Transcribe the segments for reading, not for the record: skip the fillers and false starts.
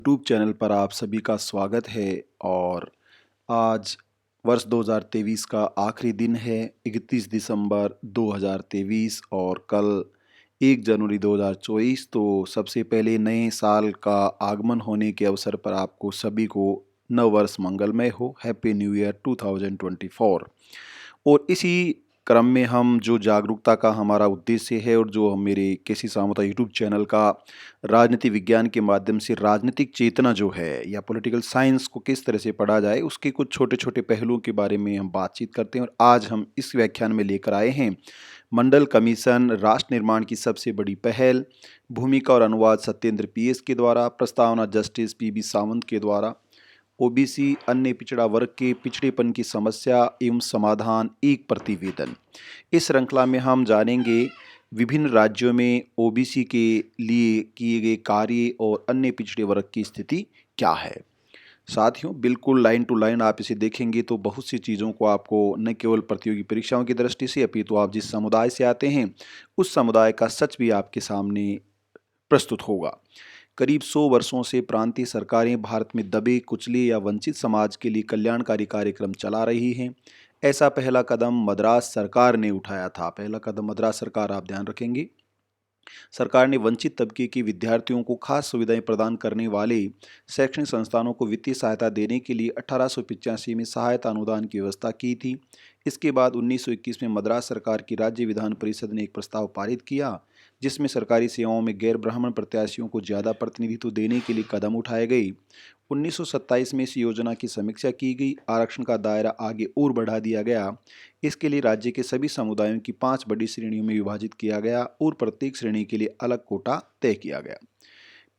YouTube channel पर आप सभी का स्वागत है। और आज वर्ष 2023 का आखिरी दिन है, 31 दिसंबर 2023 और कल 1 जनवरी 2024। तो सबसे पहले नए साल का आगमन होने के अवसर पर आपको सभी को नव वर्ष मंगलमय हो। Happy new year 2024। और इसी क्रम में हम जो जागरूकता का हमारा उद्देश्य है और जो हम मेरे केसी सामोता यूट्यूब चैनल का राजनीति विज्ञान के माध्यम से राजनीतिक चेतना जो है या पॉलिटिकल साइंस को किस तरह से पढ़ा जाए उसके कुछ छोटे छोटे पहलुओं के बारे में हम बातचीत करते हैं। और आज हम इस व्याख्यान में लेकर आए हैं मंडल कमीशन राष्ट्र निर्माण की सबसे बड़ी पहल, भूमिका और अनुवाद सत्येंद्र पीएस के द्वारा, प्रस्तावना जस्टिस पीबी सावंत के द्वारा, ओबीसी अन्य पिछड़ा वर्ग के पिछड़ेपन की समस्या एवं समाधान एक प्रतिवेदन। इस श्रृंखला में हम जानेंगे विभिन्न राज्यों में ओबीसी के लिए किए गए कार्य और अन्य पिछड़े वर्ग की स्थिति क्या है। साथियों, बिल्कुल लाइन टू लाइन आप इसे देखेंगे तो बहुत सी चीज़ों को आपको न केवल प्रतियोगी परीक्षाओं की दृष्टि से अपितु आप जिस समुदाय से आते हैं उस समुदाय का सच भी आपके सामने प्रस्तुत होगा। करीब 100 वर्षों से प्रांतीय सरकारें भारत में दबे, कुचले या वंचित समाज के लिए कल्याणकारी कार्यक्रम चला रही हैं। ऐसा पहला कदम मद्रास सरकार ने उठाया था। पहला कदम मद्रास सरकार, आप ध्यान रखेंगे, सरकार ने वंचित तबके के विद्यार्थियों को खास सुविधाएं प्रदान करने वाले शैक्षणिक संस्थानों को वित्तीय सहायता देने के लिए 1885 में सहायता अनुदान की व्यवस्था की थी। इसके बाद 1921 में मद्रास सरकार की राज्य विधान परिषद ने एक प्रस्ताव पारित किया जिसमें सरकारी सेवाओं में गैर ब्राह्मण प्रत्याशियों को ज़्यादा प्रतिनिधित्व देने के लिए कदम उठाए गए। 1927 में इस योजना की समीक्षा की गई, आरक्षण का दायरा आगे और बढ़ा दिया गया। इसके लिए राज्य के सभी समुदायों की 5 बड़ी श्रेणियों में विभाजित किया गया और प्रत्येक श्रेणी के लिए अलग कोटा तय किया गया।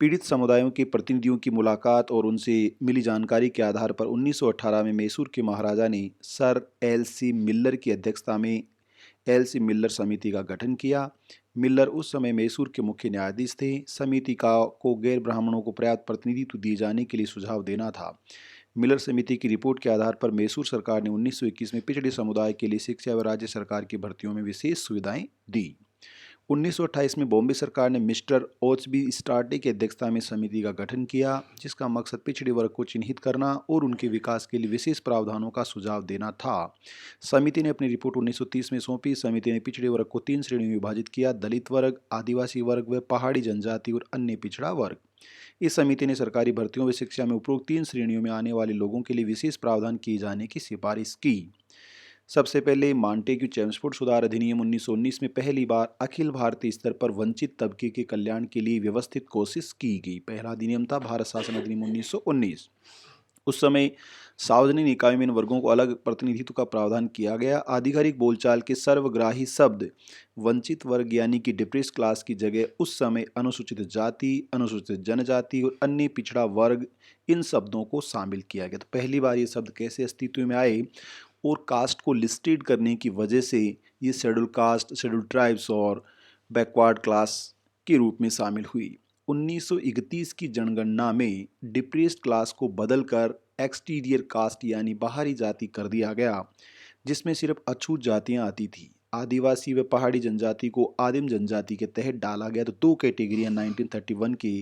पीड़ित समुदायों के प्रतिनिधियों की मुलाकात और उनसे मिली जानकारी के आधार पर 1918 में मैसूर के महाराजा ने सर एल.सी. मिल्लर की अध्यक्षता में एल.सी. मिल्लर समिति का गठन किया। मिल्लर उस समय मैसूर के मुख्य न्यायाधीश थे। समिति को गैर ब्राह्मणों को पर्याप्त प्रतिनिधित्व दिए जाने के लिए सुझाव देना था। मिलर समिति की रिपोर्ट के आधार पर मैसूर सरकार ने 1921 में पिछड़े समुदाय के लिए शिक्षा व राज्य सरकार की भर्तियों में विशेष सुविधाएं दी। 1928 में बॉम्बे सरकार ने मिस्टर ओच.बी. स्टार्टे की अध्यक्षता में समिति का गठन किया जिसका मकसद पिछड़े वर्ग को चिन्हित करना और उनके विकास के लिए विशेष प्रावधानों का सुझाव देना था। समिति ने अपनी रिपोर्ट 1930 में सौंपी। समिति ने पिछड़े वर्ग को 3 श्रेणियों में विभाजित किया: दलित वर्ग, आदिवासी वर्ग व पहाड़ी जनजाति और अन्य पिछड़ा वर्ग। इस समिति ने सरकारी भर्तियों व शिक्षा में उपरोक्त 3 श्रेणियों में आने वाले लोगों के लिए विशेष प्रावधान किए जाने की सिफारिश की। सबसे पहले मांटेग्यू चेम्सफोर्ड सुधार अधिनियम 1919 में पहली बार अखिल भारतीय स्तर पर वंचित तबके के कल्याण के लिए व्यवस्थित कोशिश की गई। पहला अधिनियम था भारत शासन अधिनियम 1919। उस समय सार्वजनिक निकायों में इन वर्गों को अलग प्रतिनिधित्व का प्रावधान किया गया। आधिकारिक बोलचाल के सर्वग्राही शब्द वंचित वर्ग यानी कि डिप्रेस क्लास की जगह उस समय अनुसूचित जाति, अनुसूचित जनजाति और अन्य पिछड़ा वर्ग, इन शब्दों को शामिल किया गया। तो पहली बार ये शब्द कैसे अस्तित्व में आए और कास्ट को लिस्टेड करने की वजह से ये शेड्यूल कास्ट, शेड्यूल ट्राइब्स और बैकवर्ड क्लास के रूप में शामिल हुई। 1931 की जनगणना में डिप्रेस्ड क्लास को बदलकर एक्सटीरियर कास्ट यानी बाहरी जाति कर दिया गया जिसमें सिर्फ अछूत जातियां आती थी। आदिवासी व पहाड़ी जनजाति को आदिम जनजाति के तहत डाला गया। तो 2 कैटेगरियां 1931 के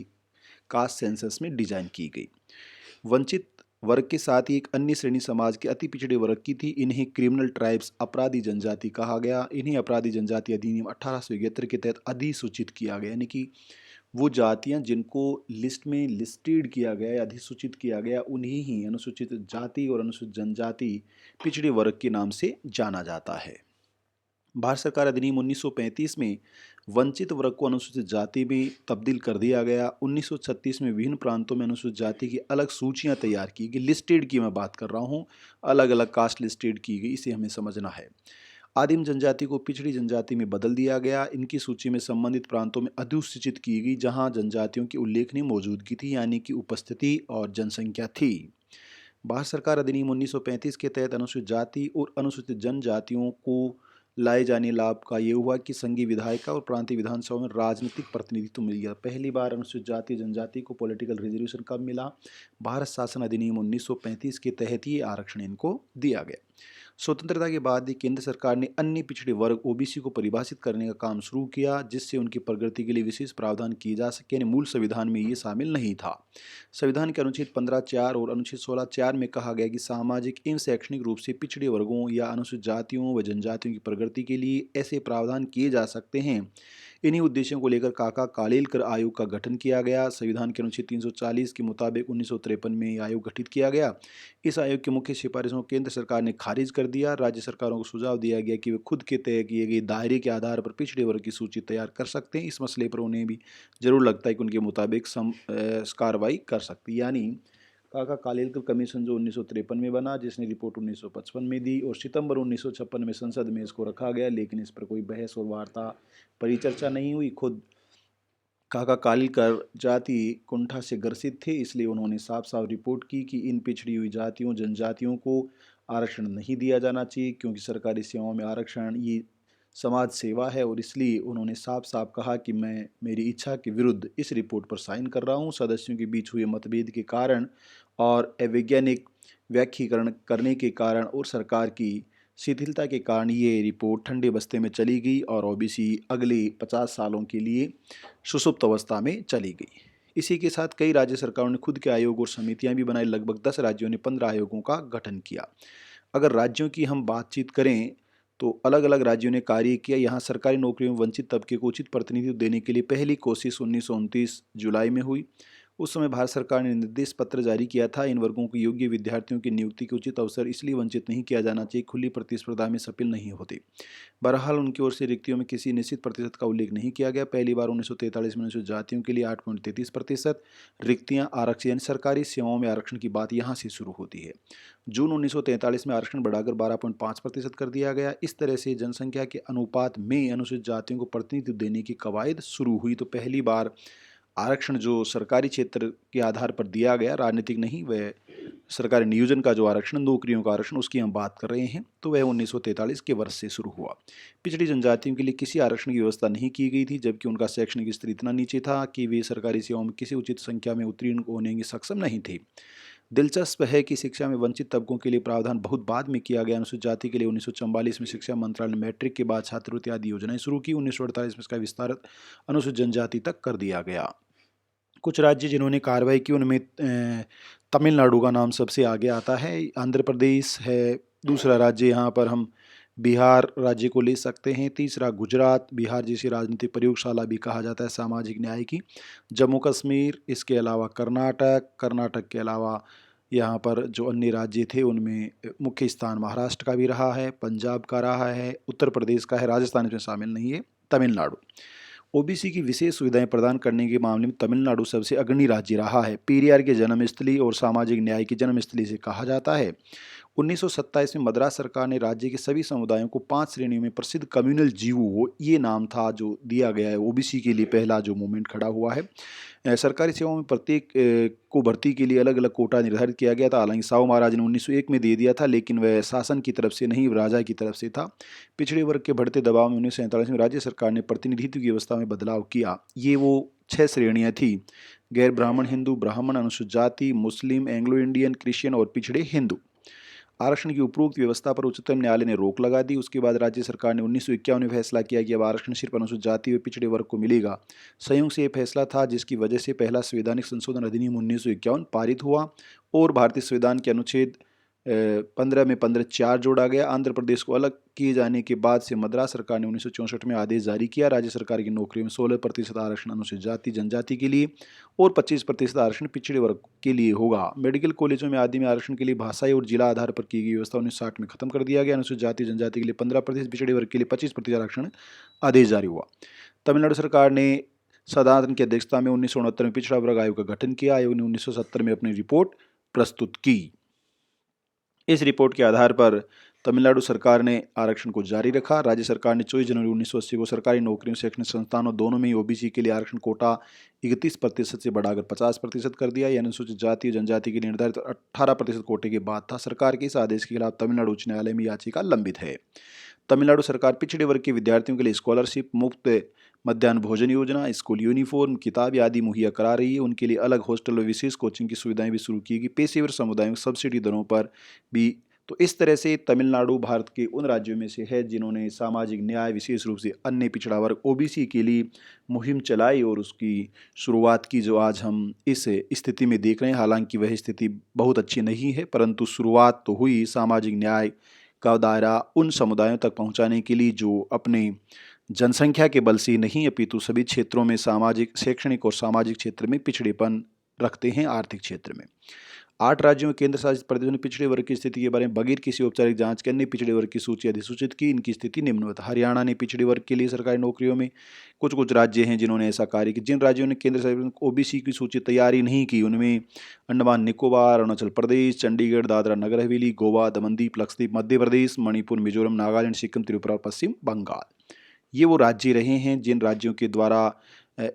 कास्ट सेंसस में डिजाइन की गई। वंचित वर्ग के साथ ही एक अन्य श्रेणी समाज के अति पिछड़े वर्ग की थी। इन्हें क्रिमिनल ट्राइब्स, अपराधी जनजाति कहा गया। इन्हें अपराधी जनजाति अधिनियम 1871 के तहत अधिसूचित किया गया, यानी कि वो जातियां जिनको लिस्ट में लिस्टेड किया गया या अधिसूचित किया गया उन्हें ही अनुसूचित जाति और अनुसूचित जनजाति पिछड़े वर्ग के नाम से जाना जाता है। भारत सरकार अधिनियम 1935 में वंचित वर्ग को अनुसूचित जाति में तब्दील कर दिया गया। 1936 में विभिन्न प्रांतों में अनुसूचित जाति की अलग सूचियां तैयार की गई। लिस्टेड की मैं बात कर रहा हूं, अलग अलग कास्ट लिस्टेड की गई, इसे हमें समझना है। आदिम जनजाति को पिछड़ी जनजाति में बदल दिया गया। इनकी सूची में संबंधित प्रांतों में अधिसूचित की गई जहां जनजातियों की उल्लेखनीय मौजूदगी थी, यानी कि उपस्थिति और जनसंख्या थी। भारत सरकार अधिनियम 1935 के तहत अनुसूचित जाति और अनुसूचित जनजातियों को लाए जाने लाभ का ये हुआ कि संघीय विधायिका और प्रांतीय विधानसभा में राजनीतिक प्रतिनिधित्व मिल गया। पहली बार अनुसूचित जाति जनजाति को पॉलिटिकल रिजर्वेशन कब मिला? भारत शासन अधिनियम 1935 के तहत ये आरक्षण इनको दिया गया। स्वतंत्रता के बाद ही केंद्र सरकार ने अन्य पिछड़े वर्ग ओबीसी को परिभाषित करने का काम शुरू किया, जिससे उनकी प्रगति के लिए विशेष प्रावधान किए जा सके, यानी मूल संविधान में ये शामिल नहीं था। संविधान के अनुच्छेद 15(4) और अनुच्छेद 16(4) में कहा गया कि सामाजिक एवं शैक्षणिक रूप से पिछड़े वर्गों या अनुसूचित जातियों व जनजातियों की प्रगति के लिए ऐसे प्रावधान किए जा सकते हैं। इन्हीं उद्देश्यों को लेकर काका कालेलकर आयोग का गठन किया गया। संविधान के अनुच्छेद 340 के मुताबिक 1953 में यह आयोग गठित किया गया। इस आयोग की मुख्य सिफारिशों को केंद्र सरकार ने खारिज कर दिया। राज्य सरकारों को सुझाव दिया गया कि वे खुद के तय किए गए दायरे के आधार पर पिछड़े वर्ग की सूची तैयार कर सकते हैं। इस मसले पर उन्हें भी जरूर लगता है कि उनके मुताबिक कार्रवाई कर सकती है। यानी काका कालेलकर कमीशन जो 1953 में बना, जिसने रिपोर्ट 1955 में दी और सितंबर 1956 में संसद में इसको रखा गया, लेकिन इस पर कोई बहस और वार्ता परिचर्चा नहीं हुई। खुद काका कालेलकर जाति कुंठा से ग्रसित थे, इसलिए उन्होंने साफ साफ रिपोर्ट की कि इन पिछड़ी हुई जातियों जनजातियों को आरक्षण नहीं दिया जाना चाहिए, क्योंकि सरकारी सेवाओं में आरक्षण ये समाज सेवा है। और इसलिए उन्होंने साफ साफ कहा कि मैं मेरी इच्छा के विरुद्ध इस रिपोर्ट पर साइन कर रहा हूँ। सदस्यों के बीच हुए मतभेद के कारण और अवैज्ञानिक व्याख्यीकरण करने के कारण और सरकार की शिथिलता के कारण ये रिपोर्ट ठंडे बस्ते में चली गई और ओबीसी अगले 50 सालों के लिए सुषुप्त अवस्था में चली गई। इसी के साथ कई राज्य सरकारों ने खुद के आयोग और समितियां भी बनाई। लगभग 10 राज्यों ने 15 आयोगों का गठन किया। अगर राज्यों की हम बातचीत करें तो अलग अलग राज्यों ने कार्य किया। यहाँ सरकारी नौकरियों में वंचित तबके को उचित प्रतिनिधित्व देने के लिए पहली कोशिश 1929 जुलाई में हुई। उस समय भारत सरकार ने निर्देश पत्र जारी किया था, इन वर्गों के योग्य विद्यार्थियों की नियुक्ति के उचित अवसर इसलिए वंचित नहीं किया जाना चाहिए, खुली प्रतिस्पर्धा में सफल नहीं होते। बहरहाल उनकी ओर से रिक्तियों में किसी निश्चित प्रतिशत का उल्लेख नहीं किया गया। पहली बार 1943 में अनुसूचित जातियों के लिए 8.33% रिक्तियां आरक्षित, यानी सरकारी सेवाओं में आरक्षण की बात यहाँ से शुरू होती है। जून 1943 में आरक्षण बढ़ाकर 12.5% कर दिया गया। इस तरह से जनसंख्या के अनुपात में अनुसूचित जातियों को प्रतिनिधित्व देने की कवायद शुरू हुई। तो पहली बार आरक्षण जो सरकारी क्षेत्र के आधार पर दिया गया, राजनीतिक नहीं, वह सरकारी नियोजन का जो आरक्षण, नौकरियों का आरक्षण, उसकी हम बात कर रहे हैं, तो वह 1943 के वर्ष से शुरू हुआ। पिछड़ी जनजातियों के लिए किसी आरक्षण की व्यवस्था नहीं की गई थी, जबकि उनका शैक्षणिक स्तर इतना नीचे था कि वे सरकारी सेवाओं में किसी उचित संख्या में उत्तीर्ण होने में सक्षम नहीं थे। दिलचस्प है कि शिक्षा में वंचित तबकों के लिए प्रावधान बहुत बाद में किया गया। अनुसूचित जाति के लिए 1944 में शिक्षा मंत्रालय ने मैट्रिक के बाद छात्रवृत्ति आदि योजनाएं शुरू की। 1948 में इसका विस्तार अनुसूचित जनजाति तक कर दिया गया। कुछ राज्य जिन्होंने कार्रवाई की उनमें तमिलनाडु का नाम सबसे आगे आता है। आंध्र प्रदेश है दूसरा राज्य, यहाँ पर हम बिहार राज्य को ले सकते हैं। तीसरा गुजरात, बिहार जिसे राजनीतिक प्रयोगशाला भी कहा जाता है सामाजिक न्याय की। जम्मू कश्मीर, इसके अलावा कर्नाटक के अलावा यहाँ पर जो अन्य राज्य थे उनमें मुख्य स्थान महाराष्ट्र का भी रहा है, पंजाब का रहा है, उत्तर प्रदेश का है, राजस्थान इसमें शामिल नहीं है, तमिलनाडु। ओबीसी की विशेष सुविधाएं प्रदान करने के मामले में तमिलनाडु सबसे अग्रणी राज्य रहा है। पेरियार के जन्मस्थली और सामाजिक न्याय की जन्मस्थली से कहा जाता है। 1927 में मद्रास सरकार ने राज्य के सभी समुदायों को 5 श्रेणियों में प्रसिद्ध कम्युनल जीवो, ये नाम था जो दिया गया है। ओबीसी के लिए पहला जो मूवमेंट खड़ा हुआ है। सरकारी सेवाओं में प्रत्येक को भर्ती के लिए अलग अलग कोटा निर्धारित किया गया था। हालांकि साहू महाराज ने 1901 में दे दिया था, लेकिन वह शासन की तरफ से नहीं, राजा की तरफ से था। पिछड़े वर्ग के बढ़ते दबाव में 1947 में राज्य सरकार ने प्रतिनिधित्व की व्यवस्था में बदलाव किया। ये वो 6 श्रेणियाँ थी: गैर ब्राह्मण हिंदू, ब्राह्मण, अनुसूचित जाति, मुस्लिम, एंग्लो इंडियन, क्रिश्चियन और पिछड़े हिंदू। आरक्षण की उपरोक्त व्यवस्था पर उच्चतम न्यायालय ने रोक लगा दी। उसके बाद राज्य सरकार ने 1951 में फैसला किया कि अब आरक्षण सिर्फ अनुसूचित जाति व पिछड़े वर्ग को मिलेगा। संयोग से यह फैसला था जिसकी वजह से पहला संवैधानिक संशोधन अधिनियम 1951 पारित हुआ और भारतीय संविधान के अनुच्छेद 15 में 15(4) जोड़ा गया। आंध्र प्रदेश को अलग किए जाने के बाद से मद्रास सरकार ने 1964 में आदेश जारी किया। राज्य सरकार की नौकरियों में 16% आरक्षण अनुसूचित जाति जनजाति के लिए और 25% आरक्षण पिछड़े वर्ग के लिए होगा। मेडिकल कॉलेजों में आदि में आरक्षण के लिए भाषाई और जिला आधार पर की गई व्यवस्था 1960 में खत्म कर दिया गया। अनुसूचित जाति जनजाति के लिए 15%, पिछड़े वर्ग के लिए 25% आरक्षण आदेश जारी हुआ। तमिलनाडु सरकार ने सदानंद की अध्यक्षता में 1969 में पिछड़ा वर्ग आयोग का गठन किया। आयोग ने 1970 में अपनी रिपोर्ट प्रस्तुत की। इस रिपोर्ट के आधार पर तमिलनाडु सरकार ने आरक्षण को जारी रखा। राज्य सरकार ने 24 जनवरी 1980 को सरकारी नौकरियों, शैक्षणिक संस्थानों दोनों में ही ओबीसी के लिए आरक्षण कोटा 31% से बढ़ाकर 50% कर दिया। यह अनुसूचित जाति और जनजाति के लिए निर्धारित 18% कोटे के बाद था। सरकार के इस आदेश के खिलाफ तमिलनाडु उच्च न्यायालय में याचिका लंबित है। तमिलनाडु सरकार पिछड़े वर्ग के विद्यार्थियों के लिए स्कॉलरशिप, मुफ्त मध्याह्न भोजन योजना, स्कूल यूनिफॉर्म, किताब आदि मुहैया करा रही है। उनके लिए अलग हॉस्टल और विशेष कोचिंग की सुविधाएं भी शुरू की गई। पेशेवर समुदायों को सब्सिडी दरों पर भी तो इस तरह से तमिलनाडु भारत के उन राज्यों में से है जिन्होंने सामाजिक न्याय, विशेष रूप से अन्य पिछड़ा वर्ग ओबीसी के लिए मुहिम चलाई और उसकी शुरुआत की, जो आज हम इस स्थिति में देख रहे हैं। हालांकि वह स्थिति बहुत अच्छी नहीं है, परंतु शुरुआत तो हुई सामाजिक न्याय का दायरा उन समुदायों तक पहुंचाने के लिए जो अपने जनसंख्या के बल से नहीं अपितु सभी क्षेत्रों में सामाजिक, शैक्षणिक और सामाजिक क्षेत्र में पिछड़ेपन रखते हैं। आर्थिक क्षेत्र में 8 राज्यों में केंद्र शासित प्रदेशों ने पिछड़े वर्ग की स्थिति के बारे में बगैर किसी औपचारिक जांच के अन्य पिछड़े वर्ग की सूची अधिसूचित की। इनकी स्थिति निम्नवत: हरियाणा ने पिछड़े वर्ग के लिए सरकारी नौकरियों में, कुछ राज्य हैं जिन्होंने ऐसा कार्य किया। जिन राज्यों ने केंद्र शासित ओबीसी की सूची तैयार ही नहीं की उनमें अंडमान निकोबार, अरुणाचल प्रदेश, चंडीगढ़, दादरा नगर हवेली, गोवा, दमनदीप, लक्षद्वीप, मध्य प्रदेश, मणिपुर, मिजोरम, नागालैंड, सिक्किम, त्रिपुरा और पश्चिम बंगाल। ये वो राज्य रहे हैं जिन राज्यों के द्वारा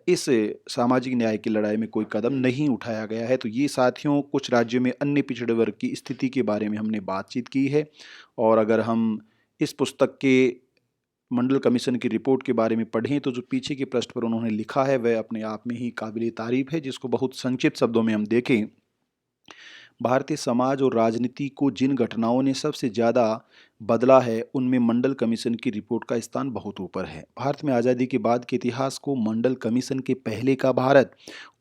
इस सामाजिक न्याय की लड़ाई में कोई कदम नहीं उठाया गया है। तो ये साथियों कुछ राज्यों में अन्य पिछड़े वर्ग की स्थिति के बारे में हमने बातचीत की है। और अगर हम इस पुस्तक के मंडल कमीशन की रिपोर्ट के बारे में पढ़ें तो जो पीछे के पृष्ठ पर उन्होंने लिखा है वह अपने आप में ही काबिल तारीफ है। जिसको बहुत संक्षिप्त शब्दों में हम देखें, भारतीय समाज और राजनीति को जिन घटनाओं ने सबसे ज़्यादा बदला है उनमें मंडल कमीशन की रिपोर्ट का स्थान बहुत ऊपर है। भारत में आज़ादी के बाद के इतिहास को मंडल कमीशन के पहले का भारत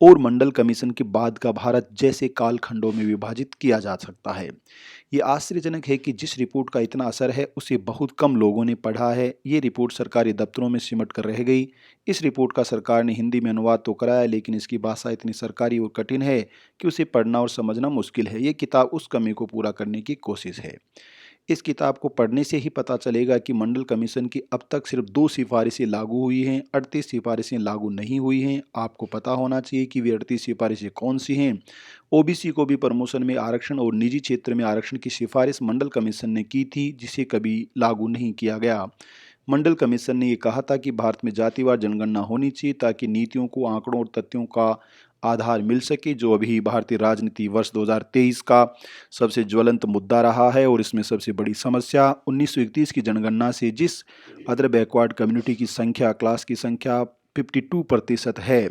और मंडल कमीशन के बाद का भारत जैसे कालखंडों में विभाजित किया जा सकता है। ये आश्चर्यजनक है कि जिस रिपोर्ट का इतना असर है उसे बहुत कम लोगों ने पढ़ा है। ये रिपोर्ट सरकारी दफ्तरों में सिमट कर रह गई। इस रिपोर्ट का सरकार ने हिंदी में अनुवाद तो कराया, लेकिन इसकी भाषा इतनी सरकारी और कठिन है कि उसे पढ़ना और समझना मुश्किल है। ये किताब उस कमी को पूरा करने की कोशिश है। इस किताब को पढ़ने से ही पता चलेगा कि मंडल कमीशन की अब तक सिर्फ 2 सिफारिशें लागू हुई हैं, 38 सिफारिशें लागू नहीं हुई हैं। आपको पता होना चाहिए कि वे 38 सिफारिशें कौन सी हैं। ओबीसी को भी प्रमोशन में आरक्षण और निजी क्षेत्र में आरक्षण की सिफारिश मंडल कमीशन ने की थी, जिसे कभी लागू नहीं किया गया। मंडल कमीशन ने यह कहा था कि भारत में जातिवार जनगणना होनी चाहिए ताकि नीतियों को आंकड़ों और तथ्यों का आधार मिल सके, जो अभी भारतीय राजनीति वर्ष 2023 का सबसे ज्वलंत मुद्दा रहा है। और इसमें सबसे बड़ी समस्या 1931 की जनगणना से जिस अदर बैकवर्ड कम्युनिटी की संख्या, क्लास की संख्या 52% है,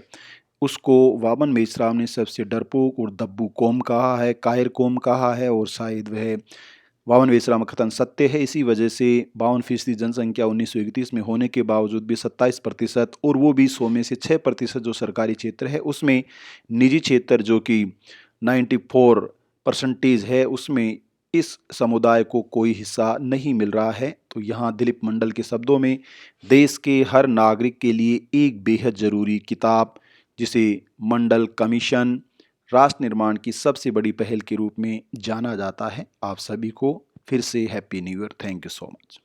उसको वामन मेश्राम ने सबसे डरपोक और दब्बू कौम कहा है, कायर कौम कहा है। और शायद वह वामन मेश्राम कथन सत्य है। इसी वजह से 52% जनसंख्या 1931 में होने के बावजूद भी 27%, और वो भी 100 में से 6% जो सरकारी क्षेत्र है, उसमें निजी क्षेत्र जो कि 94% है, उसमें इस समुदाय को कोई हिस्सा नहीं मिल रहा है। तो यहाँ दिलीप मंडल के शब्दों में, देश के हर नागरिक के लिए एक बेहद ज़रूरी किताब जिसे मंडल कमीशन राष्ट्र निर्माण की सबसे बड़ी पहल के रूप में जाना जाता है। आप सभी को फिर से happy new year. Thank you so much.